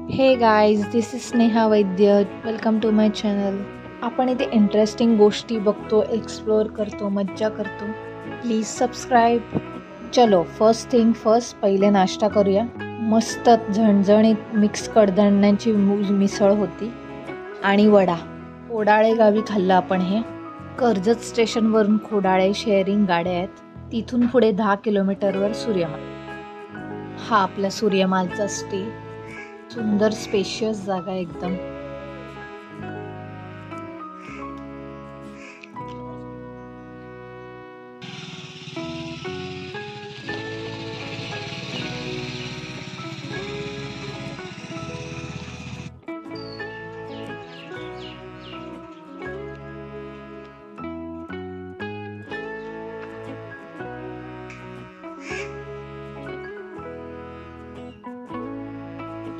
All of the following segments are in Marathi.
हे guys, this is Sneha Vaidya. Welcome to my channel. आपण इथे इंटरेस्टिंग गोष्टी बघतो, एक्सप्लोअर करतो, मज्जा करतो. Please subscribe. चलो, फर्स्ट थिंग फर्स्ट, पहिले नाश्ता करूया. मस्त झणझणीत मिक्स कडधान्यांची मिसळ होती आणि वडा. खोडाळे गावी खाल्लं आपण हे. कर्जत स्टेशनवरून खोडाळे शेअरिंग गाड्या आहेत. तिथून पुढे 10 किलोमीटरवर सूर्यमाल. हा आपला सूर्यमालचा स्टे. सुंदर स्पेशियस जागा एकदम.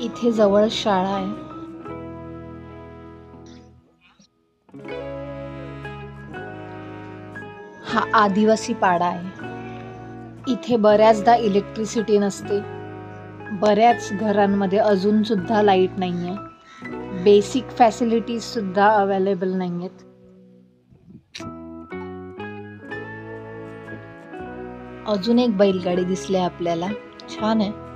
इथे जवळ शाळा आहे. हा आदिवासी पाडा आहे. इथे बऱ्याचदा इलेक्ट्रिसिटी नसते. बऱ्याच घरांमध्ये अजून सुद्धा लाईट नाहीये. बेसिक फॅसिलिटीज सुद्धा अवेलेबल नाहीयेत. अजून एक बैलगाडी दिसली आपल्याला, छान आहे.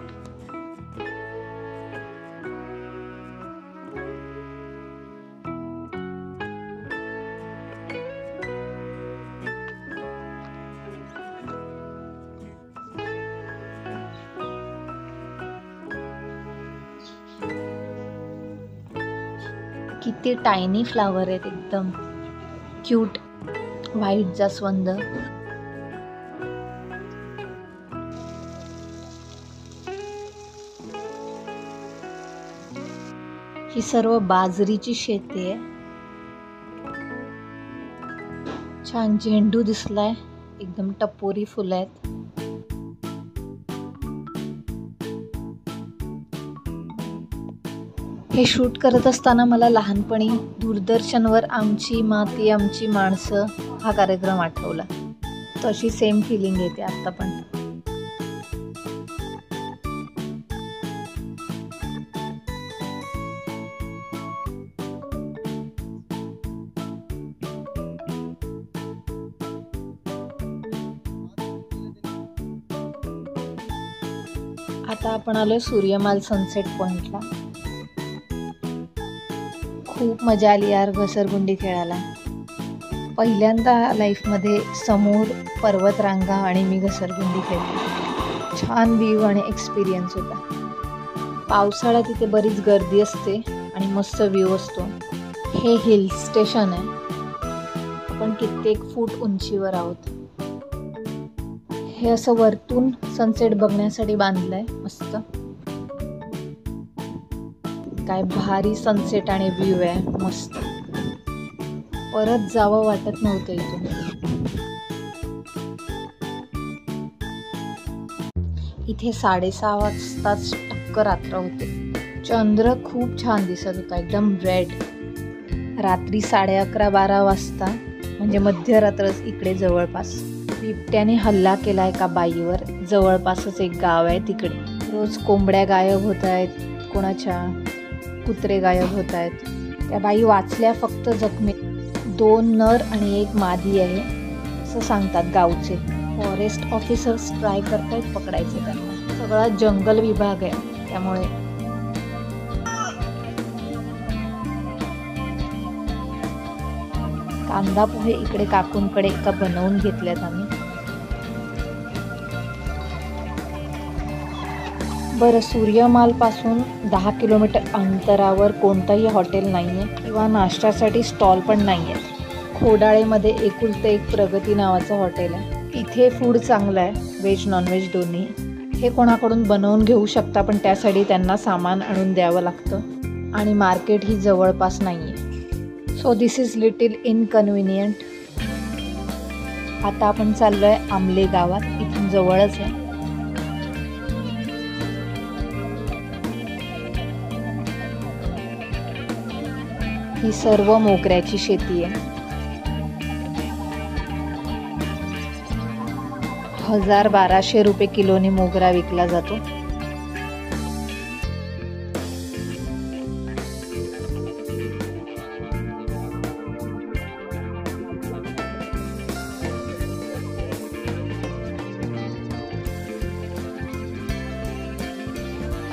किती टायनी फ्लावर आहेत, एकदम क्यूट. व्हाईट जास्वंद. ही सर्व बाजरीची शेती आहे. छान झेंडू दिसलाय, एकदम टपोरी फुलं आहेत. हे शूट करत असताना मला लहानपणी दूरदर्शनवर आमची माती आमची माणसं हा कार्यक्रम आठवला. तशी सेम फिलिंग येते आता पण. आता आपण आलोय सूर्यमाल सनसेट पॉइंटला. खूप मजा आली यार घसरगुंडी खेळायला. पहिल्यांदा लाईफमध्ये समोर पर्वतरांगा आणि मी घसरगुंडी खेळली. छान व्ह्यू आणि एक्सपिरियन्स होता. पावसाळ्यात इथे बरीच गर्दी असते आणि मस्त व्ह्यू असतो. हे हिल स्टेशन आहे. आपण कित्येक फूट उंचीवर आहोत. हे असं वरतून सनसेट बघण्यासाठी बांधलंय. मस्त काय भारी सनसेट आणि व्ह्यू आहे. मस्त. परत जावं वाटत नव्हतं इथून. इथे 6:30 वाजताच टक्क रात्र होते. चंद्र खूप छान दिसत होता, एकदम रेड. रात्री 11:30-12 वाजता म्हणजे मध्यरात्रच इकडे जवळपास. बिबट्याने हल्ला केला एका बाईवर. जवळपासच एक गाव आहे तिकडे. रोज कोंबड्या गायब होत आहेत, कोणाच्या कुत्रे गायब होत आहेत. त्या बाई वाचल्या फक्त जखमी. 2 नर आणि 1 मादी आहे असं सांगतात गावचे. फॉरेस्ट ऑफिसर्स ट्राय करतायत पकडायचे त्यांना. सगळा जंगल विभाग आहे त्यामुळे. कांदा पोहे इकडे काकूंकडे एका बनवून घेतल्यात आम्ही. बरं, सूर्यमाल पासून 10 किलोमीटर अंतरावर कोणतंही हॉटेल नाहीये किंवा नाश्त्यासाठी स्टॉल पण नाहीये. खोडाळेमध्ये एकुलते एक प्रगती नावाचं हॉटेल आहे. इथे फूड चांगलं आहे, व्हेज नॉनव्हेज दोन्ही. हे कोणाकडून बनवून घेऊ शकता, पण त्यासाठी त्यांना सामान आणून द्यावं लागतं आणि मार्केट ही जवळपास नाहीये. So this is little inconvenient. आता आपण चाललोय आमले गावात. इथून जवळच आहे. ही सर्व मोगऱ्याची शेती आहे. 1000-1200 रुपये किलोने मोगरा विकला जातो.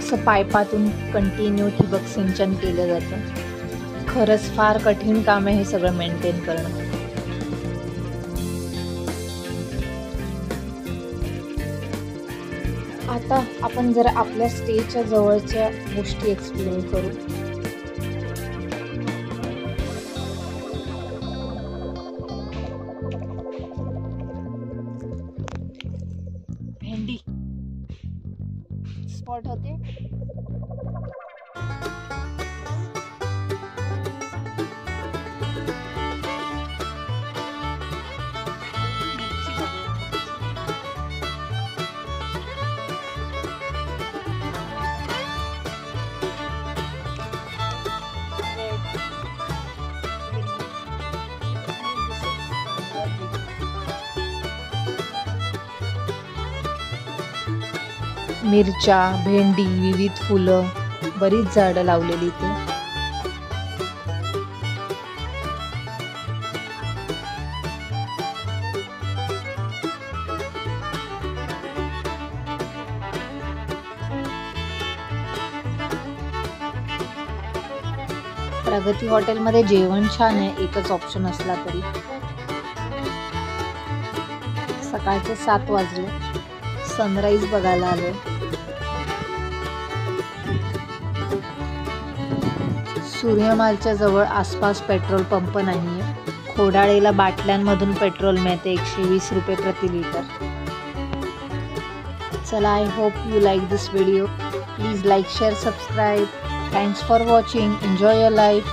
असं पाईपातून कंटिन्यू ठिबक सिंचन केलं जातं. खरंच फार कठीण काम आहे हे सगळं मेंटेन करणं. आता आपण जरा आपल्या स्टेच्या जवळच्या गोष्टी एक्सप्लोर करू. भेंडी स्पॉट होते. मिरच्या, भेंडी, विविध फुलं, बरीच झाडं लावलेली इथे. प्रगती हॉटेलमध्ये जेवण छान आहे, एकच ऑप्शन असला तरी. सकाळचे 7 वाजले. सनराईज बघायला आलोय. सूर्यमालच्या जवळ आसपास पेट्रोल पंप नाहीये. खोडाळेला बाटल्यांमधून पेट्रोल मिळते 120 रुपये प्रति लिटर. चला, I hope you like this video. Please like, share, subscribe. Thanks for watching. Enjoy your life.